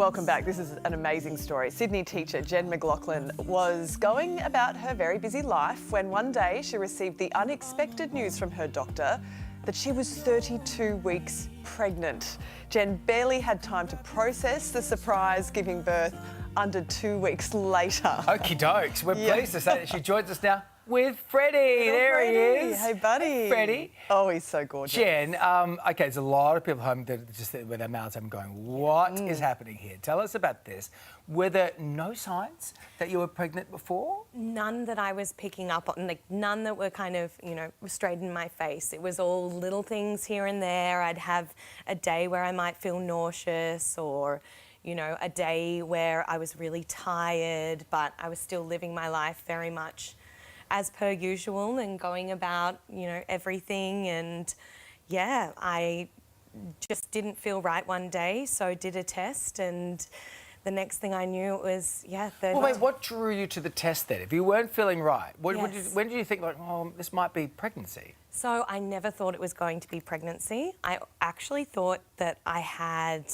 Welcome back. This is an amazing story. Sydney teacher Jen McLaughlin was going about her very busy life when one day she received the unexpected news from her doctor that she was 32 weeks pregnant. Jen barely had time to process the surprise, giving birth under 2 weeks later. Okie dokes. We're pleased to say that she joins us now with Freddy. There Freddy. he is. Hey, buddy. Freddy. Oh, he's so gorgeous. Jen, okay, there's a lot of people home that just with their mouths open going, what is happening here? Tell us about this. Were there no signs that you were pregnant before? None that I was picking up on, like none that were kind of, straight in my face. It was all little things here and there. I'd have a day where I might feel nauseous or, a day where I was really tired, but I was still living my life very much as per usual and going about, everything. And yeah, I just didn't feel right one day, so did a test, and the next thing I knew it was, 30. Well, wait, what drew you to the test then? If you weren't feeling right, Yes. when did you think, this might be pregnancy? So I never thought it was going to be pregnancy. I actually thought that I had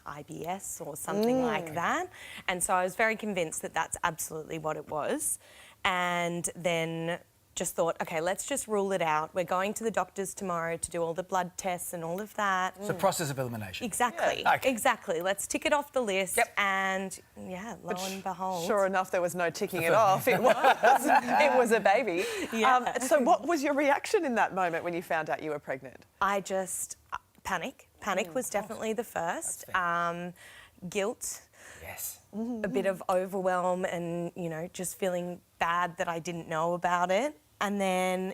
IBS or something like that. And so I was very convinced that that's absolutely what it was. And then just thought, okay, let's just rule it out. We're going to the doctors tomorrow to do all the blood tests and all of that. So process of elimination. Exactly, Yeah. Okay. Exactly. Let's tick it off the list. Yep. And lo and behold. Sure enough, there was no ticking it off. It was a baby. Yeah. So what was your reaction in that moment when you found out you were pregnant? I just, panic. Panic was definitely the first. Guilt. Yes. A bit of overwhelm and, just feeling bad that I didn't know about it. And then,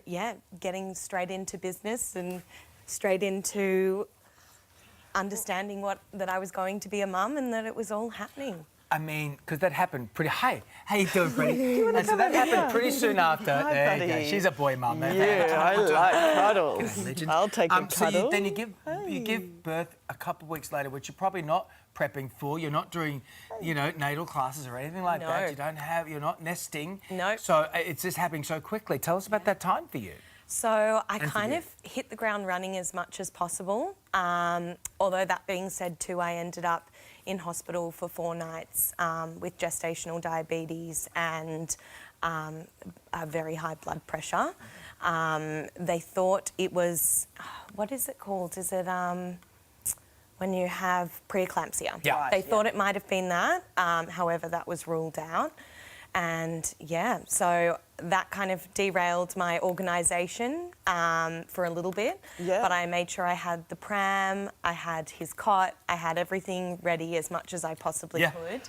getting straight into business and straight into understanding that I was going to be a mum and that it was all happening. I mean, because that happened pretty... Hey, how you doing, Freddy? And so that happened pretty soon after. Hi, there you go. buddy. She's a boy mum. Yeah, I like cuddles. Legend. I'll take a So cuddle. then you give birth a couple of weeks later, which you're probably not prepping for. You're not doing, natal classes or anything like that. You're not nesting. No. So it's just happening so quickly. Tell us about that time for you. So I kind of hit the ground running as much as possible. Although that being said too, I ended up in hospital for 4 nights with gestational diabetes and a very high blood pressure. They thought it was, what is it called? Is it when you have preeclampsia? Yeah. They thought it might have been that. However, that was ruled out. And so that kind of derailed my organisation for a little bit. Yeah. But I made sure I had the pram, I had his cot, I had everything ready as much as I possibly could.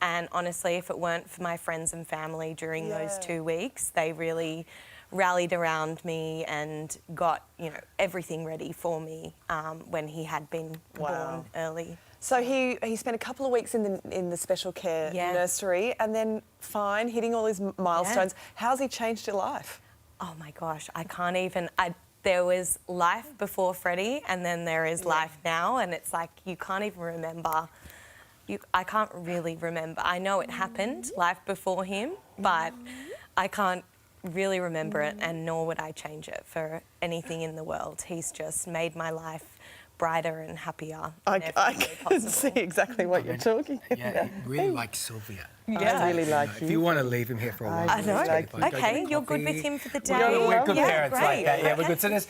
And honestly, if it weren't for my friends and family during those 2 weeks, they really rallied around me and got, everything ready for me when he had been born early. So he spent a couple of weeks in the special care nursery and then fine, hitting all his milestones. How's he changed your life? Oh my gosh, I can't even... there was life before Freddy and then there is life now, and it's like you can't even remember. I can't really remember. I know it happened, life before him, but I can't really remember it, and nor would I change it for anything in the world. He's just made my life brighter and happier. I can see exactly what you're talking about. Yeah, really like Sylvia. I really like you. If you want to leave him here for a while, I know. like go get Okay, a you're good coffee. with him for the day. We're good Yeah, parents great. like that. Yeah, we're Okay. good sitters.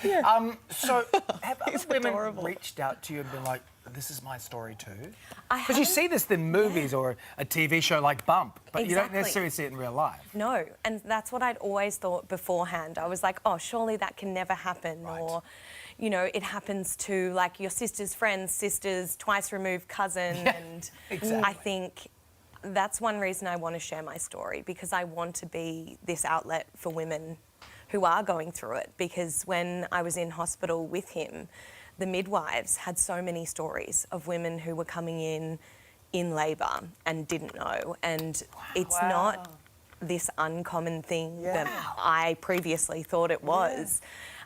So have other women reached out to you and been like, this is my story too? Because you see this in movies or a TV show like Bump, but you don't necessarily see it in real life. No, and that's what I'd always thought beforehand. I was like, oh, surely that can never happen. Right. Or, it happens to, like, your sister's friend's sister's twice-removed cousin. And exactly. I think that's one reason I want to share my story, because I want to be this outlet for women who are going through it. Because when I was in hospital with him, the midwives had so many stories of women who were coming in labour and didn't know. And it's not this uncommon thing that I previously thought it was.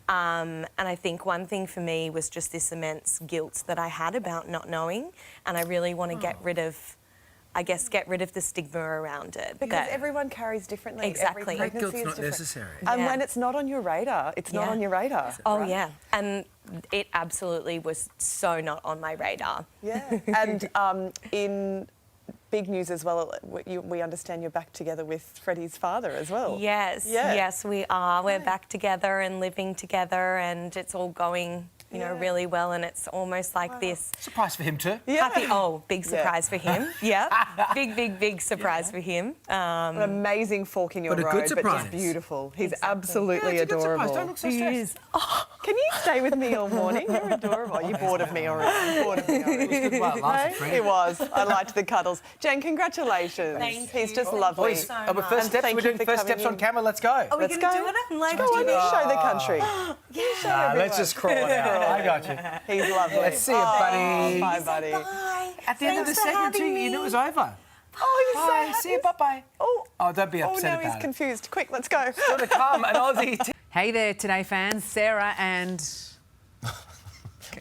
And I think one thing for me was just this immense guilt that I had about not knowing, and I really want to get rid of I guess, get rid of the stigma around it. Because everyone carries differently. Exactly. Every pregnancy Guilt's is not different. necessary. And Yeah. when it's not on your radar, it's not on your radar. Oh, right? yeah. And it absolutely was so not on my radar. Yeah. And in big news as well, we understand you're back together with Freddy's father as well. Yes, Yeah. yes, we are. We're back together and living together, and it's all going, you know, really well. And it's almost like this Surprise for him too. Yeah. happy. Oh, big surprise for him. Yeah, big surprise for him. An amazing fork in your But a road, good but surprise. just beautiful. He's Exactly. absolutely Yeah, it's a good adorable. surprise. Don't look so stressed. Can you stay with me all morning? You're adorable. You're bored of me already. You're bored of me already. It was good while it lasted, Freddy. It was. I liked the cuddles. Jen, congratulations. Thank He's you. just Thank lovely. you so We're much. first steps. thank We're you doing for first coming steps on in. camera. Let's go. Are we Let's going to go. do it? I'm like, Go on, you show the country. yeah. Let's just crawl out. I got you. He's lovely. Let's see you, buddy. Bye, buddy. Bye. At the end of the segment too, you knew it was over. Oh, he's so Bye. happy. See you. Bye-bye. Oh, Don't be oh, upset now about he's it. confused. Quick, let's go. Still to come, an Aussie. Hey there, Today fans. Sarah and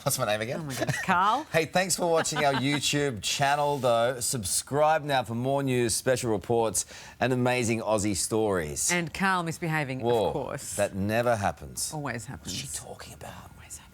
What's my name again? oh my goodness, Carl. Hey, thanks for watching our YouTube channel, though. Subscribe now for more news, special reports, and amazing Aussie stories. And Carl misbehaving, Whoa, of course. that never happens. always happens. What's she talking about? Always happens.